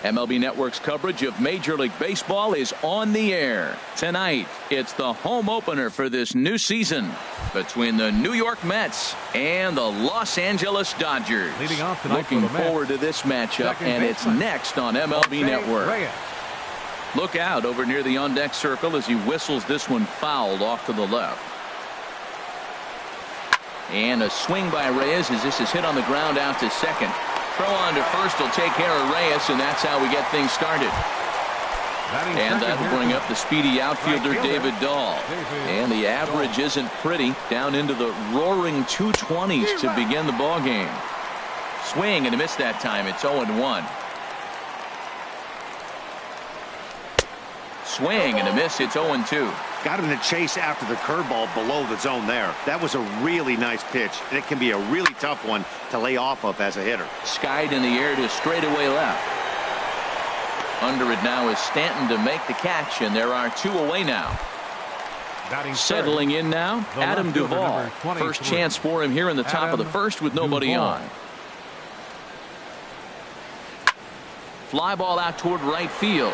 MLB Network's coverage of Major League Baseball is on the air. Tonight, it's the home opener for this new season between the New York Mets and the Los Angeles Dodgers. Looking forward to this matchup, and it's next on MLB Network. Look out over near the on-deck circle as he whistles this one fouled off to the left. And a swing by Reyes as this is hit on the ground out to second. Throw on to first will take care of Reyes, and that's how we get things started. And that will bring up the speedy outfielder David Dahl. And the average isn't pretty, down into the roaring 220s to begin the ball game. Swing and a miss that time. It's 0-1. Swing and a miss. It's 0-2. Got him to chase after the curveball below the zone there. That was a really nice pitch, and it can be a really tough one to lay off of as a hitter. Skied in the air to straightaway left. Under it now is Stanton to make the catch, and there are two away now. Settling in now, Adam Duvall. First chance for him here in the top of the first with nobody on. Fly ball out toward right field.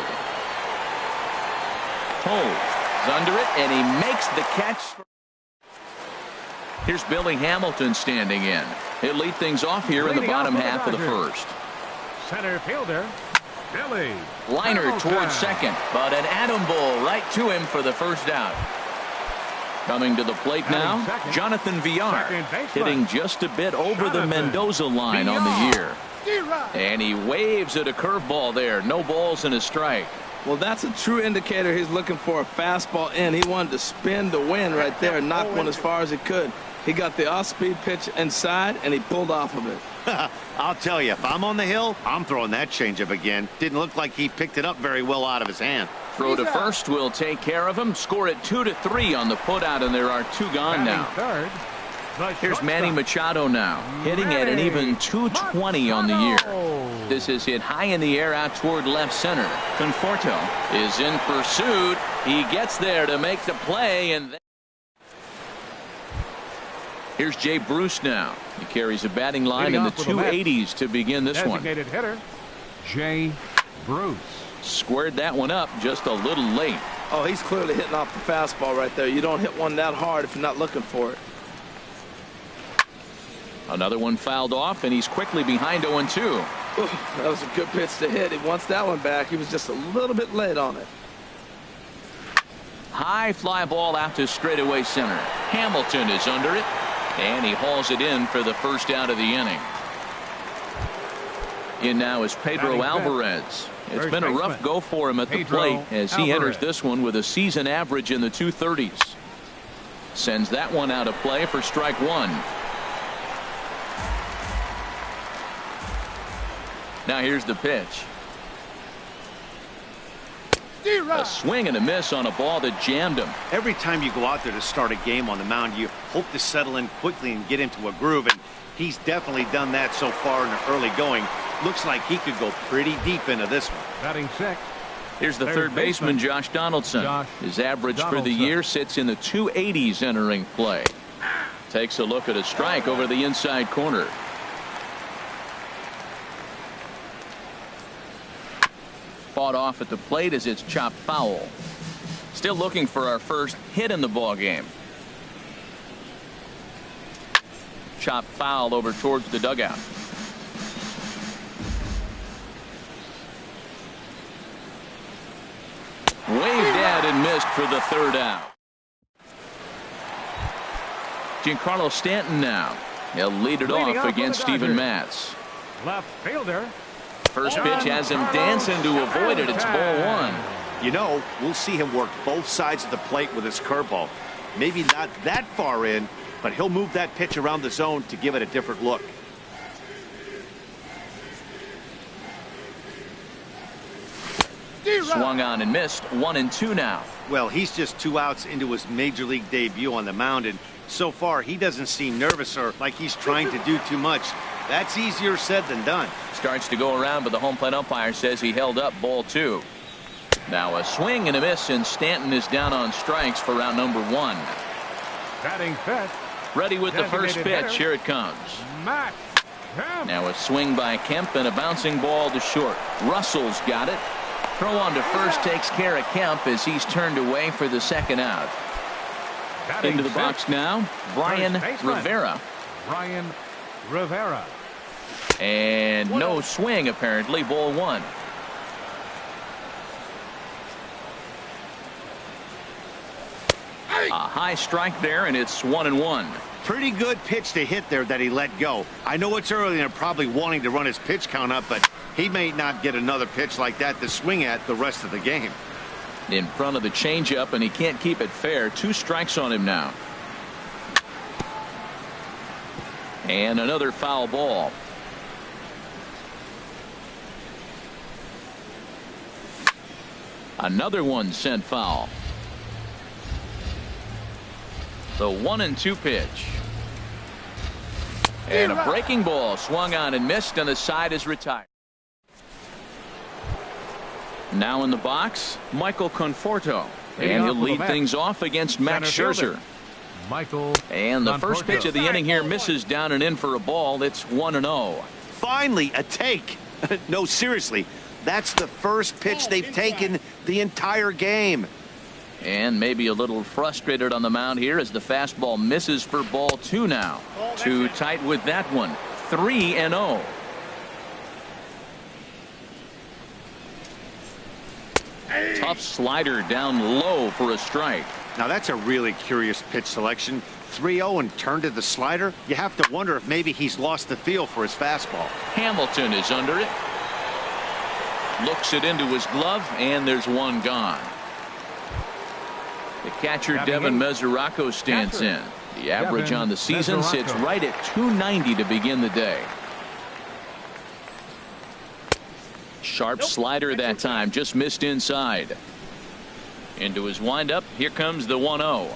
Holds under it, and he makes the catch. Here's Billy Hamilton standing in. He'll lead things off here in the bottom half of the first. Center fielder Billy. Liner towards second, but an Adam Bull right to him for the first out. Coming to the plate now, Jonathan Villar, hitting just a bit over the Mendoza line on the year. And he waves at a curveball there. No balls and a strike. Well, that's a true indicator he's looking for a fastball in. He wanted to spin the wind right there and knock one as far as he could. He got the off-speed pitch inside, and he pulled off of it. I'll tell you, if I'm on the hill, I'm throwing that changeup again. Didn't look like he picked it up very well out of his hand. Throw to first will take care of him. Score it 2-3 on the putout, and there are two gone now. Here's Manny Machado now, hitting at an even 220 on the year. This is hit high in the air out toward left center. Conforto is in pursuit. He gets there to make the play, and then here's Jay Bruce now. He carries a batting line in the 280s to begin this one. Designated hitter Jay Bruce. Squared that one up just a little late. Oh, he's clearly hitting off the fastball right there. You don't hit one that hard if you're not looking for it. Another one fouled off, and he's quickly behind 0-2. That was a good pitch to hit. He wants that one back. He was just a little bit late on it. High fly ball out to straightaway center. Hamilton is under it, and he hauls it in for the first out of the inning. In now is Pedro Alvarez. It's been a rough go for him at the plate as he enters this one with a season average in the 230s. Sends that one out of play for strike one. Now here's the pitch. A swing and a miss on a ball that jammed him. Every time you go out there to start a game on the mound, you hope to settle in quickly and get into a groove, and he's definitely done that so far in the early going. Looks like he could go pretty deep into this one. Batting sixth. Here's the third baseman, Josh Donaldson. His average for the year sits in the 280s entering play. Takes a look at a strike over the inside corner. Fought off at the plate as it's chopped foul. Still looking for our first hit in the ball game. Chopped foul over towards the dugout. Waved at and missed for the third out. Giancarlo Stanton now. He'll lead it off against Steven Matz. Left fielder. First pitch has him dancing to avoid it. It's ball one. You know, we'll see him work both sides of the plate with his curveball. Maybe not that far in, but he'll move that pitch around the zone to give it a different look. Swung on and missed. 1-2 now. Well, he's just 2 outs into his major league debut on the mound, and so far he doesn't seem nervous or like he's trying to do too much. That's easier said than done. Starts to go around, but the home plate umpire says he held up ball 2. Now a swing and a miss, and Stanton is down on strikes for round number 1. Batting fifth. Ready with the first pitch. Here it comes. Matt. Now a swing by Kemp and a bouncing ball to short. Russell's got it. Throw on to first takes care of Kemp as he's turned away for the second out. Into the box now, Brian Rivera. Brian Rivera. And no swing apparently, ball one. A high strike there, and it's 1-1. Pretty good pitch to hit there that he let go. I know it's early and they're probably wanting to run his pitch count up, but he may not get another pitch like that to swing at the rest of the game. In front of the changeup, and he can't keep it fair. 2 strikes on him now. And another foul ball. Another one sent foul. The 1-2 pitch. And a breaking ball swung on and missed, and the side is retired. Now in the box, Michael Conforto. And he'll lead things off against Max Scherzer. Michael. And the first pitch of the inning here misses down and in for a ball. It's 1-0. Finally, a take. No, seriously. That's the first pitch they've taken the entire game. And maybe a little frustrated on the mound here as the fastball misses for ball 2 now. Too tight with that one. 3-0. Tough slider down low for a strike. Now that's a really curious pitch selection. 3-0 and turned to the slider. You have to wonder if maybe he's lost the feel for his fastball. Hamilton is under it. Looks it into his glove, and there's one gone. The catcher Devin Mesoraco stands in. The average on the season sits right at 290 to begin the day. Sharp slider that time, just missed inside. Into his windup, here comes the 1-0.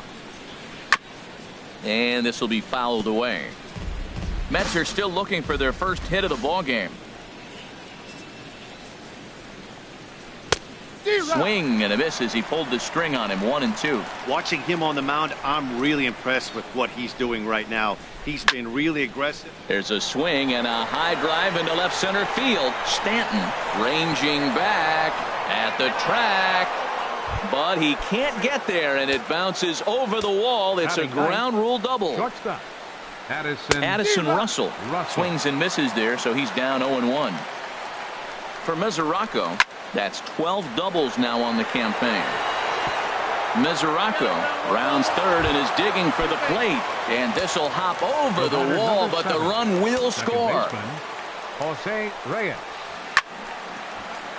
And this will be fouled away. Mets are still looking for their first hit of the ball game. Swing and a miss as he pulled the string on him. 1-2. Watching him on the mound, I'm really impressed with what he's doing right now. He's been really aggressive. There's a swing and a high drive into left center field. Stanton ranging back at the track, but he can't get there, and it bounces over the wall. It's a ground rule double. Shortstop. Addison Russell swings and misses there, so he's down 0-1. For Mesoraco, that's 12 doubles now on the campaign. Mesoraco rounds third and is digging for the plate, and this will hop over the wall, but the run will score. Jose Reyes.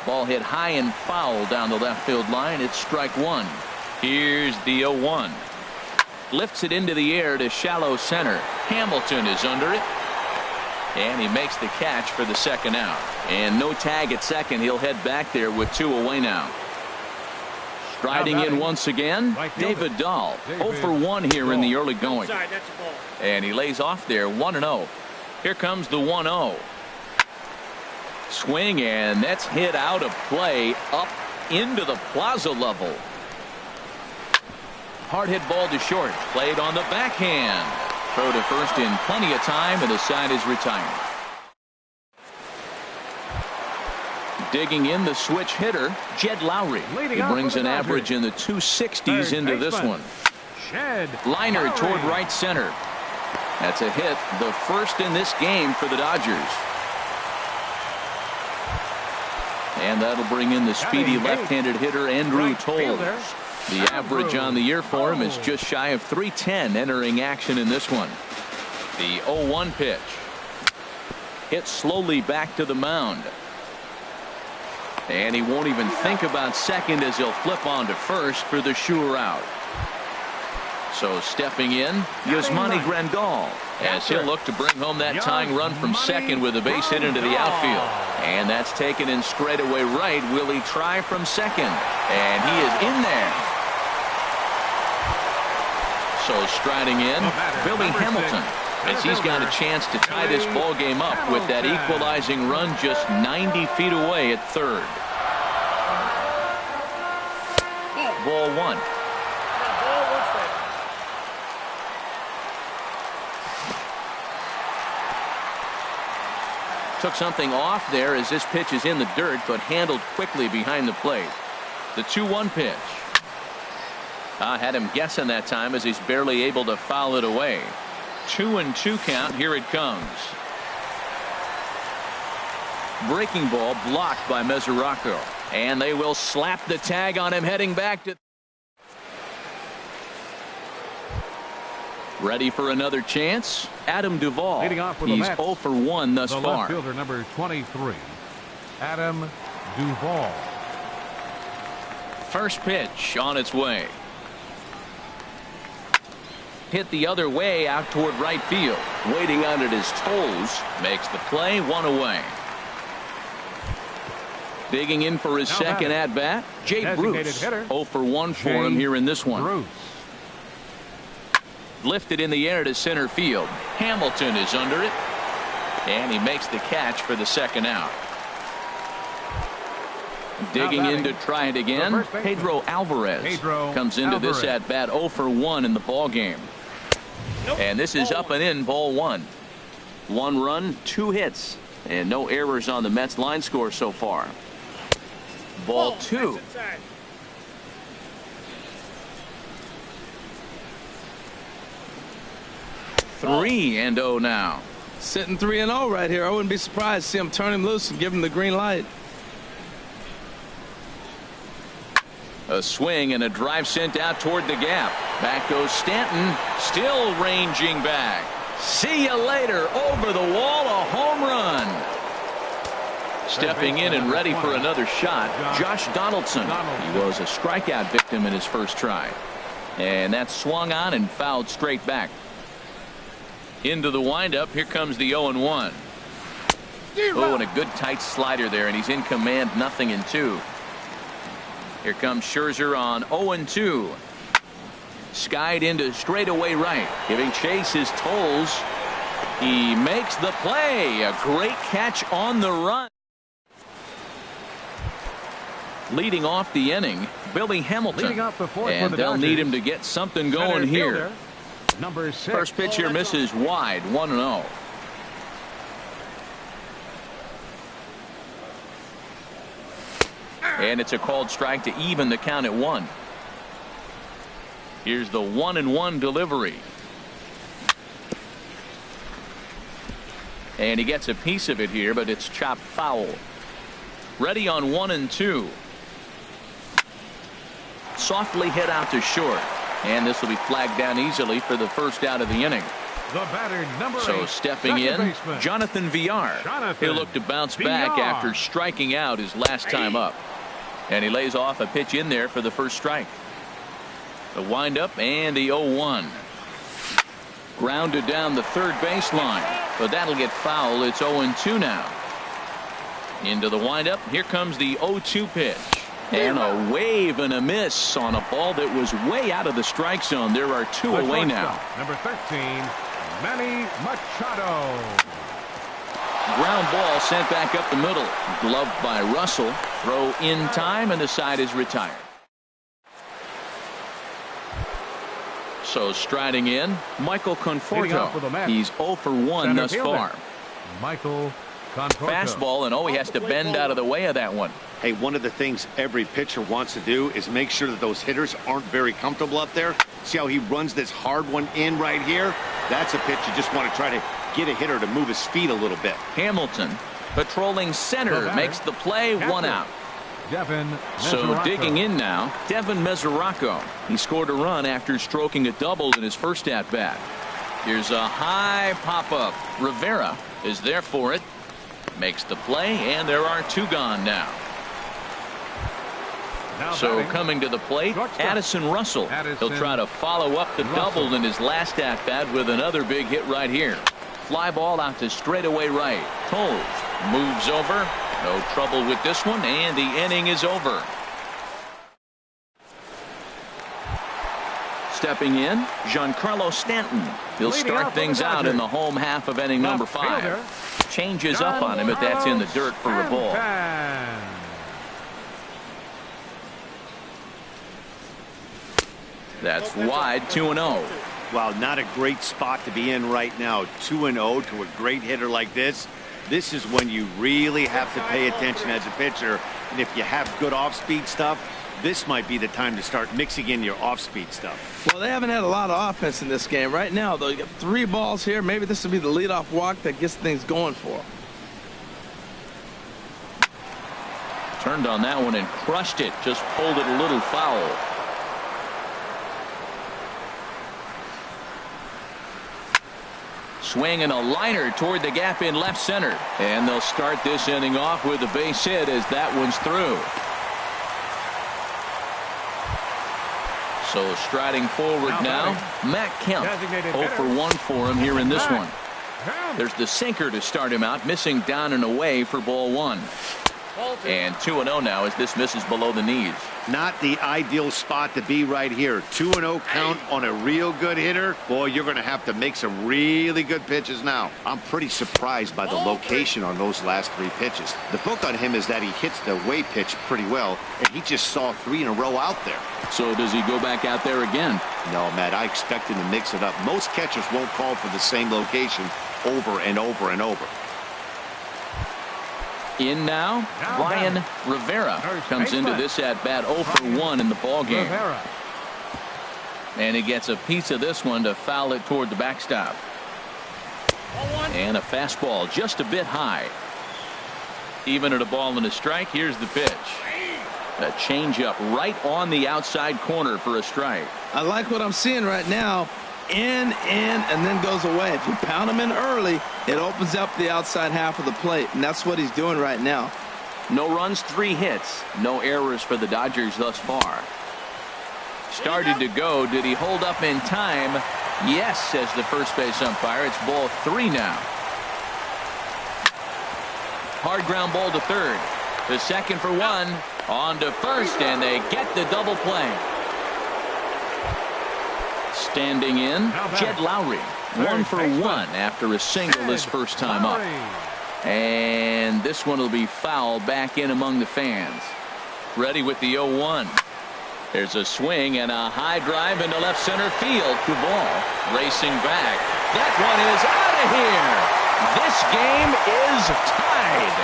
Ball hit high and foul down the left field line. It's strike one. Here's the 0-1. Lifts it into the air to shallow center. Hamilton is under it, and he makes the catch for the second out. And no tag at second. He'll head back there with 2 away now. Striding in once again, David Dahl. 0 for 1 here in the early going. And he lays off there, 1-0. Here comes the 1-0. Swing, and that's hit out of play up into the plaza level. Hard hit ball to short. Played on the backhand. Throw to first in plenty of time, and the side is retired. Digging in the switch hitter, Jed Lowry. He brings an average in the 260s into this one. Liner toward right center. That's a hit, the first in this game for the Dodgers. And that'll bring in the speedy left-handed hitter Andrew Toles. The average on the year for him is just shy of 310 entering action in this one. The 0-1 pitch. Hit slowly back to the mound. And he won't even think about second as he'll flip on to first for the sure out. So stepping in, Yasmani Grandal, as he'll look to bring home that tying run from second with a base hit into the outfield. And that's taken in straightaway right. Will he try from second? And he is in there. So striding in, Billy Hamilton, as he's got a chance to tie this ball game up with that equalizing run just 90 feet away at third. Ball one. Took something off there as this pitch is in the dirt, but handled quickly behind the plate. The 2-1 pitch. Had him guessing that time as he's barely able to foul it away. 2-2 count. Here it comes. Breaking ball blocked by Mesoraco. And they will slap the tag on him heading back to. Ready for another chance? Adam Duvall. Leading off for the He's Mets, 0 for 1 thus the far. left fielder, number 23, Adam Duvall. First pitch on its way. Hit the other way out toward right field. Waiting on it his toes. Makes the play, 1 away. Digging in for his second at bat, Jay Bruce. 0 for 1 for him here in this one. Bruce. Lifted in the air to center field. Hamilton is under it. And he makes the catch for the second out. Digging in to try it again, Pedro Alvarez comes into this at bat 0 for 1 in the ball game. And this is up and in, ball 1. 1 run, 2 hits, and no errors on the Mets line score so far. Ball 2. Three and 0 now. Sitting 3-0 right here. I wouldn't be surprised to see him turn him loose and give him the green light. A swing and a drive sent out toward the gap. Back goes Stanton, still ranging back. See you later. Over the wall, a home run. Stepping in and ready for another shot, Josh Donaldson. He was a strikeout victim in his first try. And that swung on and fouled straight back. Into the windup. Here comes the 0-1. Oh, and a good tight slider there, and he's in command. 0-2. Here comes Scherzer on 0-2. Skied into straightaway right, giving chase his toes. He makes the play. A great catch on the run. Leading off the inning, Billy Hamilton. And they'll need him to get something going here. Number 6. First pitch here misses wide, 1-0. And it's a called strike to even the count at 1. Here's the 1-1 delivery. And he gets a piece of it here, but it's chopped foul. Ready on 1-2. Softly hit out to short. And this will be flagged down easily for the first out of the inning. The batter, number 8, so stepping in, baseman, Jonathan Villar. He'll look to bounce back after striking out his last time up. And he lays off a pitch in there for the first strike. The windup and the 0-1. Grounded down the third baseline. But that'll get foul. It's 0-2 now. Into the windup. Here comes the 0-2 pitch. And a wave and a miss on a ball that was way out of the strike zone. There are 2 away now. Number 13, Manny Machado. Ground ball sent back up the middle. Gloved by Russell. Throw in time, and the side is retired. So striding in, Michael Conforto. He's 0 for 1 thus far. Michael Conforto. Fastball, and he has to bend out of the way of that one. Hey, one of the things every pitcher wants to do is make sure that those hitters aren't very comfortable up there. See how he runs this hard one in right here? That's a pitch you just want to try to get a hitter to move his feet a little bit. Hamilton patrolling center makes the play, 1 out. So digging in now, Devin Mesoraco. He scored a run after stroking a double in his first at bat. Here's a high pop up. Rivera is there for it. Makes the play, and there are 2 gone now. So coming to the plate, Addison Russell. He'll try to follow up the double in his last at bat with another big hit right here. Fly ball out to straightaway right. Toles moves over. No trouble with this one, and the inning is over. Stepping in, Giancarlo Stanton. He'll start things out in the home half of inning number 5. Changes up on him, but that's in the dirt for a ball. That's wide, 2-0. Wow, not a great spot to be in right now. 2-0 to a great hitter like this. This is when you really have to pay attention as a pitcher. And if you have good off-speed stuff, this might be the time to start mixing in your off-speed stuff. Well, they haven't had a lot of offense in this game. Right now, though, you got 3 balls here. Maybe this will be the leadoff walk that gets things going for them. Turned on that one and crushed it. Just pulled it a little foul. Swing and a liner toward the gap in left center. And they'll start this inning off with a base hit as that one's through. So striding forward now, Matt Kemp. 0 for 1 for him here in this one. There's the sinker to start him out, missing down and away for ball 1. And 2-0 now as this misses below the knees. Not the ideal spot to be right here. 2-0 count on a real good hitter. Boy, you're going to have to make some really good pitches now. I'm pretty surprised by the location on those last 3 pitches. The book on him is that he hits the way pitch pretty well, and he just saw 3 in a row out there. So does he go back out there again? No, Matt, I expect him to mix it up. Most catchers won't call for the same location over and over and over. In now, Brian Rivera comes into this at bat 0 for 1 in the ball game. And he gets a piece of this one to foul it toward the backstop. And a fastball just a bit high. Even at a ball and a strike, here's the pitch. A changeup right on the outside corner for a strike. I like what I'm seeing right now. In, and then goes away. If you pound him in early, it opens up the outside half of the plate, and that's what he's doing right now. No runs, 3 hits. No errors for the Dodgers thus far. Started to go. Did he hold up in time? Yes, says the first base umpire. It's ball 3 now. Hard ground ball to third. The second for 1. On to first, and they get the double play. Standing in, Jed Lowry, 1 for 1 after a single his first time up. And this one will be foul back in among the fans. Ready with the 0-1. There's a swing and a high drive into left center field. To ball, racing back. That one is out of here. This game is tied.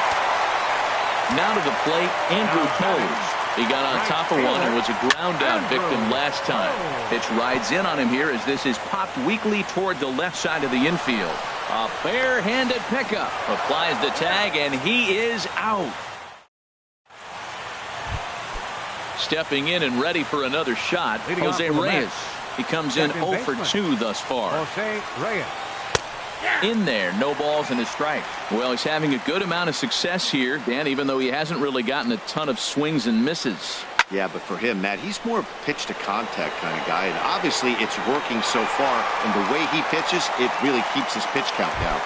Now to the plate, Andrew Toles. He got on top of one and was a ground out victim last time. Pitch rides in on him here as this is popped weakly toward the left side of the infield. A bare-handed pickup. Applies the tag, and he is out. Stepping in and ready for another shot, Jose Reyes. He comes in 0 for 2 thus far. Jose Reyes. In there, no balls and a strike. Well, he's having a good amount of success here, Dan, even though he hasn't really gotten a ton of swings and misses. Yeah, but for him, Matt, he's more pitch to contact kind of guy, and obviously it's working so far, and the way he pitches, it really keeps his pitch count down.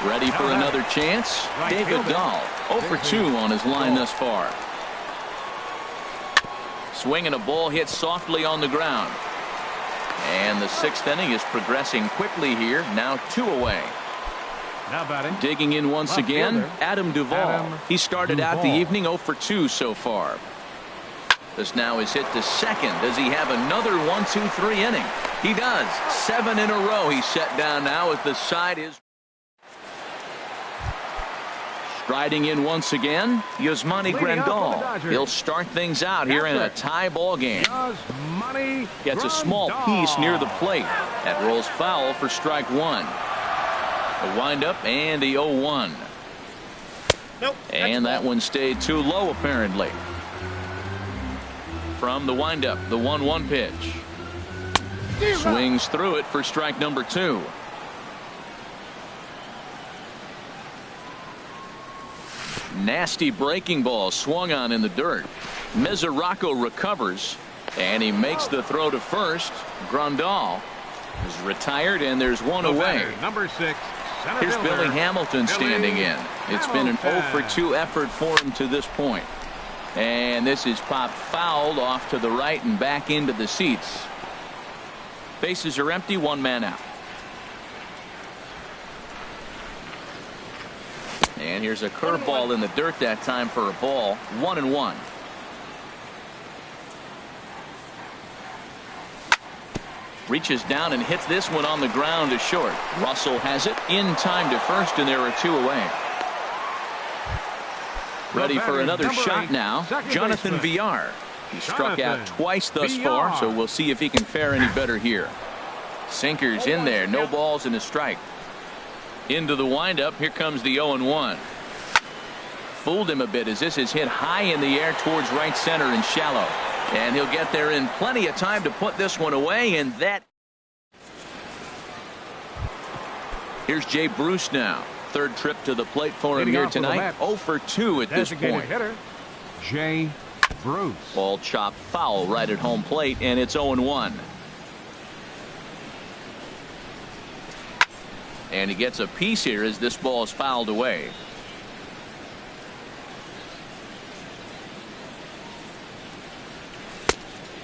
Ready for another chance? David Dahl, 0 for 2 on his line thus far. Swing and a ball hit softly on the ground. And the 6th inning is progressing quickly here. Now 2 away. Now batting. Digging in once again, Adam Duvall. He started out the evening 0 for 2 so far. This now is hit to second. Does he have another 1-2-3 inning? He does. 7 in a row he's set down now as the side is. Striding in once again, Yasmani Grandal. He'll start things out here in a tie ball game. Gets a small piece near the plate. That rolls foul for strike 1. A windup and the 0-1. Nope, and that one stayed too low apparently. From the windup, the 1-1 pitch. Swings through it for strike number 2. Nasty breaking ball swung on in the dirt. Mesoraco recovers, and he makes the throw to first. Grandal is retired, and there's one away. Number 6. Here's Billy Hamilton standing in. It's been an 0 for 2 effort for him to this point. And this is popped fouled off to the right and back into the seats. Bases are empty, 1 man out. And here's a curveball in the dirt that time for a ball. 1-1. Reaches down and hits this one on the ground to short. Russell has it in time to first, and there are 2 away. Ready for another shot now. Jonathan Villar. He struck out twice thus far, so we'll see if he can fare any better here. Sinkers in there, no balls and a strike. Into the windup, here comes the 0-1. Fooled him a bit as this is hit high in the air towards right center and shallow. And he'll get there in plenty of time to put this one away, and that. Here's Jay Bruce now. 3rd trip to the plate for him here tonight. 0 for 2 at this point. Hitter, Jay Bruce. Ball chopped foul right at home plate, and it's 0-1. And he gets a piece here as this ball is fouled away.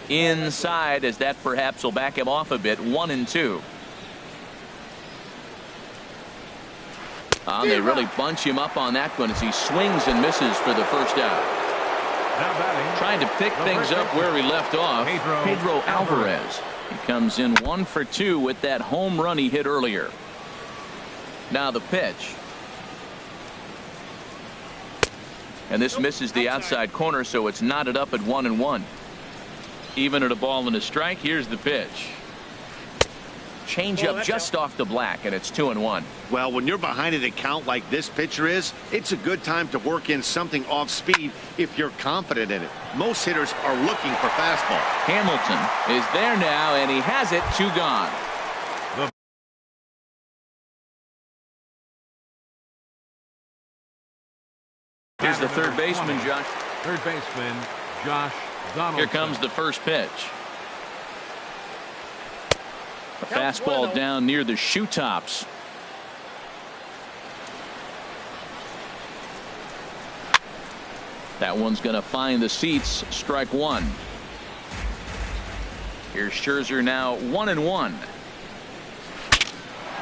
Inside, as that perhaps will back him off a bit. 1-2. They really bunch him up on that one as he swings and misses for the first out. Trying to pick things up where he left off. Pedro Alvarez. He comes in 1 for 2 with that home run he hit earlier. Now the pitch. And this misses the outside corner, so it's knotted up at 1-1. Even at a ball and a strike. Here's the pitch. Change up just off the black, and it's 2-1. Well, when you're behind an account like this pitcher is, it's a good time to work in something off speed if you're confident in it. Most hitters are looking for fastball. Hamilton is there now, and he has it. 2 gone. Here's the third baseman, Josh. Third baseman, Josh Donaldson. Here comes the first pitch. A fastball down near the shoe tops. That one's going to find the seats. Strike 1. Here's Scherzer now 1-1.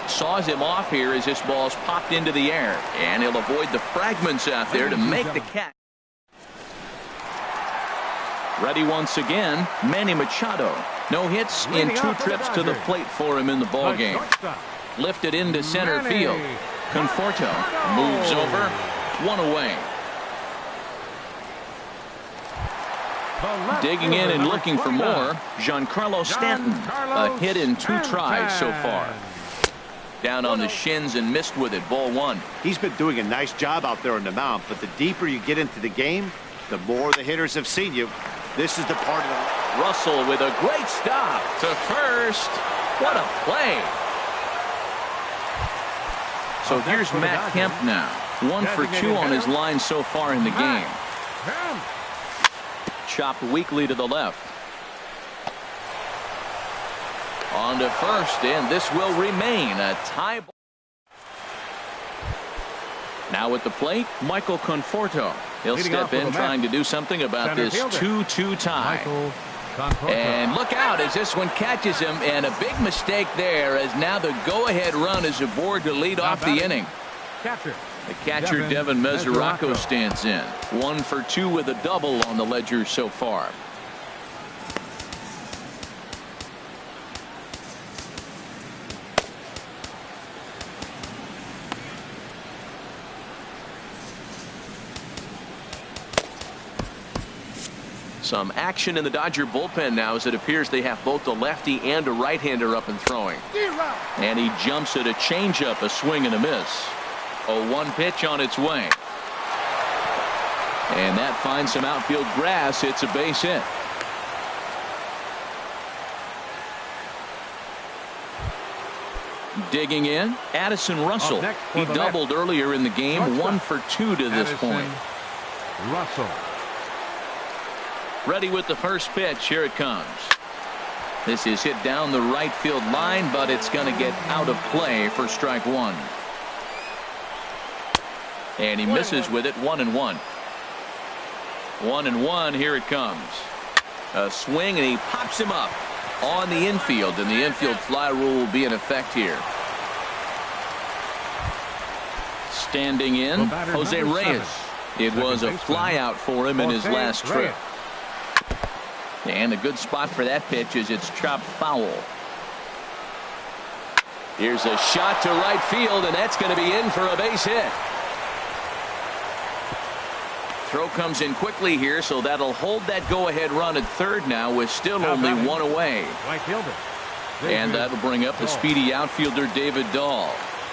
Saws him off here as this ball's popped into the air, and he'll avoid the fragments out there to make the catch. Ready once again, Manny Machado. No hits in 2 trips to the plate for him in the ball game. Lifted into center field. Conforto moves over. 1 away. Digging in and looking for more, Giancarlo Stanton. A hit in 2 tries so far. Down on the shins and missed with it. Ball 1. He's been doing a nice job out there on the mound, but the deeper you get into the game, the more the hitters have seen you. This is the part of the... Russell with a great stop to first. What a play. So here's Matt Kemp now. 1 for 2 on his line so far in the game. Chopped weakly to the left. On to first, and this will remain a tie ball. Now at the plate, Michael Conforto. He'll step in trying to do something about this 2-2 tie. And look out as this one catches him, and a big mistake there as now the go-ahead run is aboard to lead off the inning. The catcher Devin Mesoraco stands in. 1 for 2 with a double on the ledger so far. Some action in the Dodger bullpen now as it appears they have both a lefty and a right-hander up and throwing. And he jumps at a changeup, a swing and a miss. 0-1 pitch on its way. And that finds some outfield grass. It's a base hit. Digging in, Addison Russell. He doubled earlier in the game. 1 for 2 to this point. Russell. Ready with the first pitch. Here it comes. This is hit down the right field line, but it's going to get out of play for strike 1. And he misses with it. 1-1. 1-1. Here it comes. A swing, and he pops him up on the infield, and the infield fly rule will be in effect here. Standing in, Jose Reyes. It was a fly out for him in his last trip. And a good spot for that pitch is it's chopped foul. Here's a shot to right field, and that's going to be in for a base hit. Throw comes in quickly here, so that'll hold that go-ahead run at third now with still only one away. Right fielder. And that'll bring up the speedy outfielder David Dahl.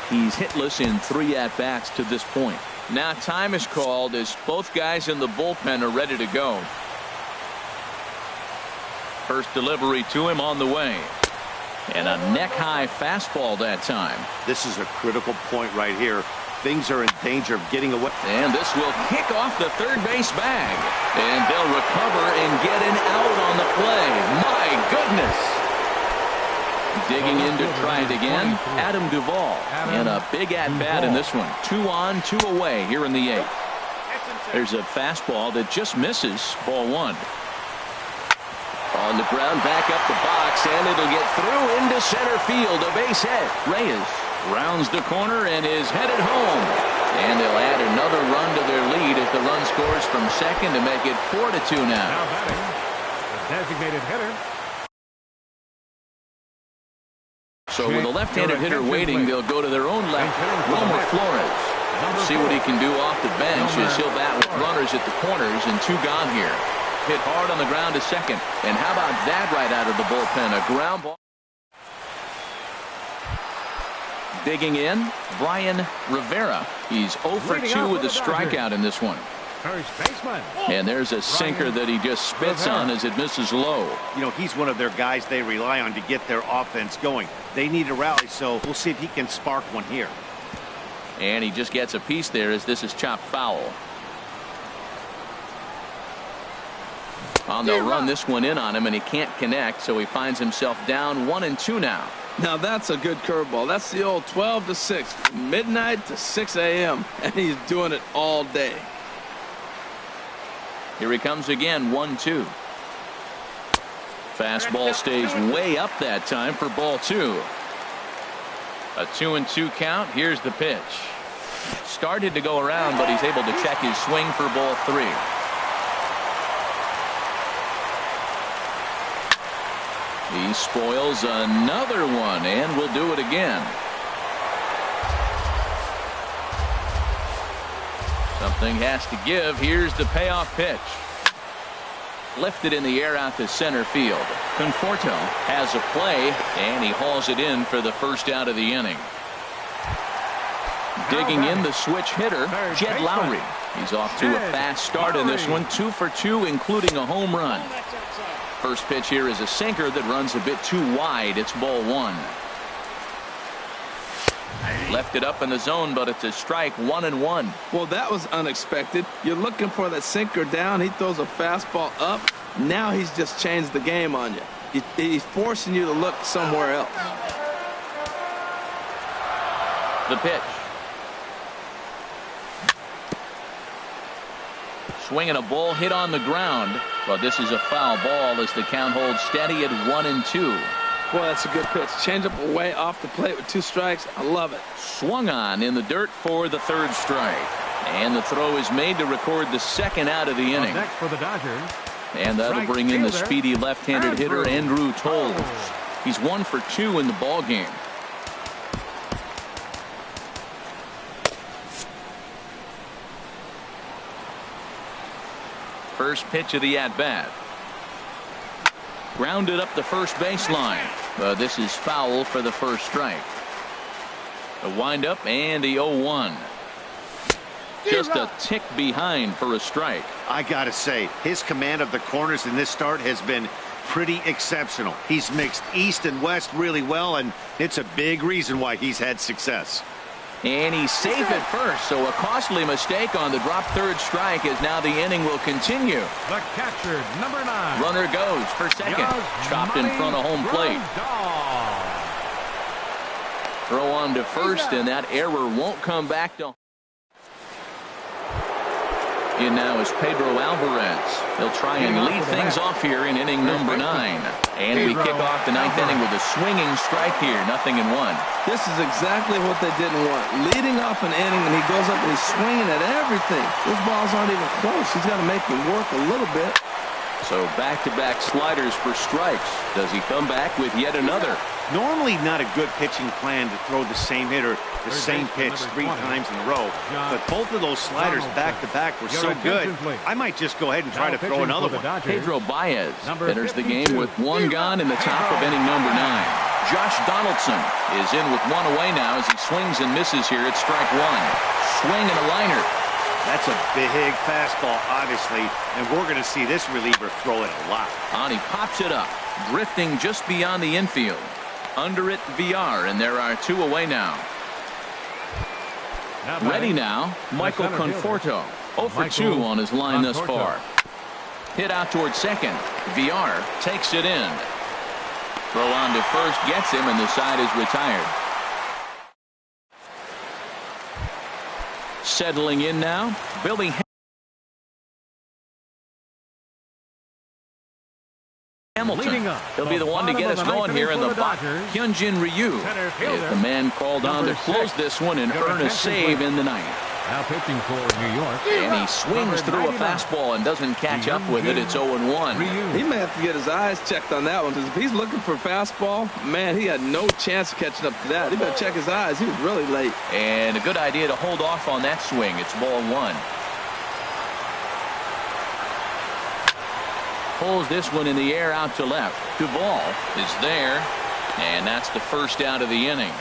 He's hitless in 3 at-bats to this point. Now time is called as both guys in the bullpen are ready to go. First delivery to him on the way. And a neck-high fastball that time. This is a critical point right here. Things are in danger of getting away. And this will kick off the third base bag. And they'll recover and get an out on the play. My goodness. Digging in to try it again, Adam Duvall. And a big at-bat in this one. 2 on, 2 away here in the 8th. There's a fastball that just misses. Ball 1. On the ground, back up the box, and it'll get through into center field. A base hit. Reyes rounds the corner and is headed home. And they'll add another run to their lead as the run scores from second to make it 4-2 now. Now batting, the designated hitter. So with a left-handed hitter waiting, they'll go to their own left, Wilmer Flores. See what he can do off the bench as he'll bat with runners at the corners and 2 gone here. Hit hard on the ground to second. And how about that right out of the bullpen? A ground ball. Digging in, Brian Rivera. He's 0 for 2 with a strikeout in this one. First baseman. And there's a sinker that he just spits on as it misses low. You know, he's one of their guys they rely on to get their offense going. They need a rally, so we'll see if he can spark one here. And he just gets a piece there as this is chopped foul. On the run, this one in on him, and he can't connect, so he finds himself down 1-2 now. Now that's a good curveball. That's the old 12 to 6, from midnight to 6 a.m., and he's doing it all day. Here he comes again, 1-2. Fastball stays way up that time for ball 2. A 2-2 count. Here's the pitch. Started to go around, but he's able to check his swing for ball 3. He spoils another one, and will do it again. Something has to give. Here's the payoff pitch. Lifted in the air out to center field. Conforto has a play, and he hauls it in for the first out of the inning. Digging in, the switch hitter, Jed Lowry. He's off to a fast start in this one. 2 for 2, including a home run. First pitch here is a sinker that runs a bit too wide. It's ball 1. Left it up in the zone, but it's a strike. 1-1. Well, that was unexpected. You're looking for that sinker down. He throws a fastball up. Now he's just changed the game on you. He's forcing you to look somewhere else. The pitch. Swinging a ball hit on the ground, but this is a foul ball as the count holds steady at 1-2. Boy, that's a good pitch. Change up away off the plate with 2 strikes. I love it. Swung on in the dirt for the 3rd strike. And the throw is made to record the 2nd out of the inning. Next for the Dodgers. And that'll bring in the speedy left-handed hitter Andrew Toles. He's 1 for 2 in the ball game. First pitch of the at-bat. Grounded up the first baseline. This is foul for the first strike. A windup and the 0-1. Just a tick behind for a strike. I gotta say, his command of the corners in this start has been pretty exceptional. He's mixed east and west really well, and it's a big reason why he's had success. And he's safe at first, so a costly mistake on the drop 3rd strike as now the inning will continue. The catcher, number 9. Runner goes for second. Chopped in front of home plate. Throw on to first, and that error won't come back to. In now is Pedro Alvarez. He'll try and lead things off here in inning number 9. And we kick off the 9th inning with a swinging strike here. 0-1. This is exactly what they didn't want. Leading off an inning, and he goes up and he's swinging at everything. Those balls aren't even close. He's got to make them work a little bit. So back-to-back sliders for strikes. Does he come back with yet another? Normally not a good pitching plan to throw the same hitter, the same pitch 3 times in a row. But both of those sliders back-to-back were so good, I might just go ahead and try to throw another one. Pedro Baez enters the game with 1 gone in the top of inning number 9. Josh Donaldson is in with 1 away now as he swings and misses here at strike 1. Swing and a liner. That's a big fastball, obviously, and we're going to see this reliever throw it a lot. And he pops it up, drifting just beyond the infield. Under it, VR, and there are 2 away now. Ready now, Michael Conforto. 0 for 2 on his line thus far. Hit out towards second. VR takes it in. Throw on to first gets him, and the side is retired. Settling in now, Billy Hamilton. He'll be the one to get us going here in the box. Hyunjin Ryu is the man called on to close this one and earn a save in the ninth. Now pitching for New York. And he swings through a fastball and doesn't catch up with it. It's 0-1. He may have to get his eyes checked on that one, because if he's looking for fastball, man, he had no chance of catching up to that. He better check his eyes. He was really late. And a good idea to hold off on that swing. It's ball 1. Pulls this one in the air out to left. Duvall is there, and that's the first out of the inning.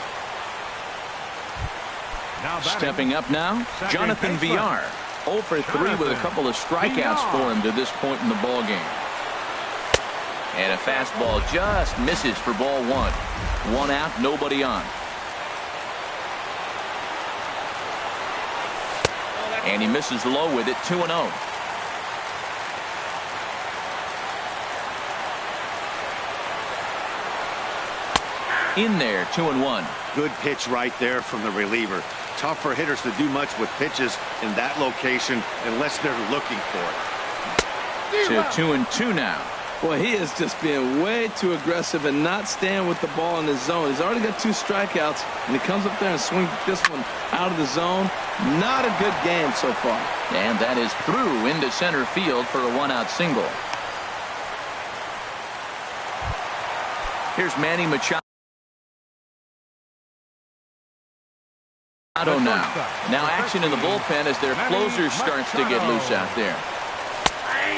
Stepping up now, Jonathan VR. 0 for 3 with a couple of strikeouts for him to this point in the ball game. And a fastball just misses for ball 1. 1 out, nobody on. And he misses low with it, 2-0. In there, 2-1. Good pitch right there from the reliever. Tough for hitters to do much with pitches in that location unless they're looking for it. To 2-2 now. Boy, he is just being way too aggressive and not staying with the ball in his zone. He's already got 2 strikeouts, and he comes up there and swings this one out of the zone. Not a good game so far. And that is through into center field for a 1-out single. Here's Manny Machado. Now action in the bullpen as their closer starts to get loose out there.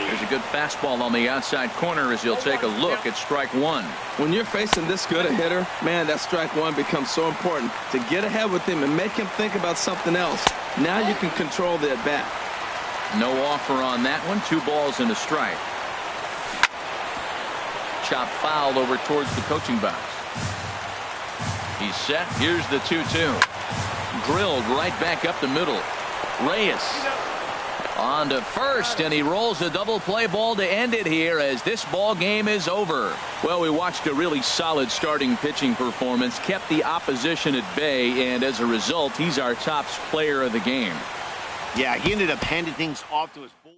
There's a good fastball on the outside corner as he'll take a look at strike 1. When you're facing this good a hitter, man, that strike 1 becomes so important to get ahead with him and make him think about something else. Now you can control the at-bat. No offer on that one. 2 balls and a strike. Chop foul over towards the coaching box. He's set. Here's the 2-2. Drilled right back up the middle. Reyes on to first, and he rolls a double play ball to end it here as this ball game is over. Well, we watched a really solid starting pitching performance, kept the opposition at bay, and as a result, he's our top player of the game. Yeah, he ended up handing things off to his bullpen.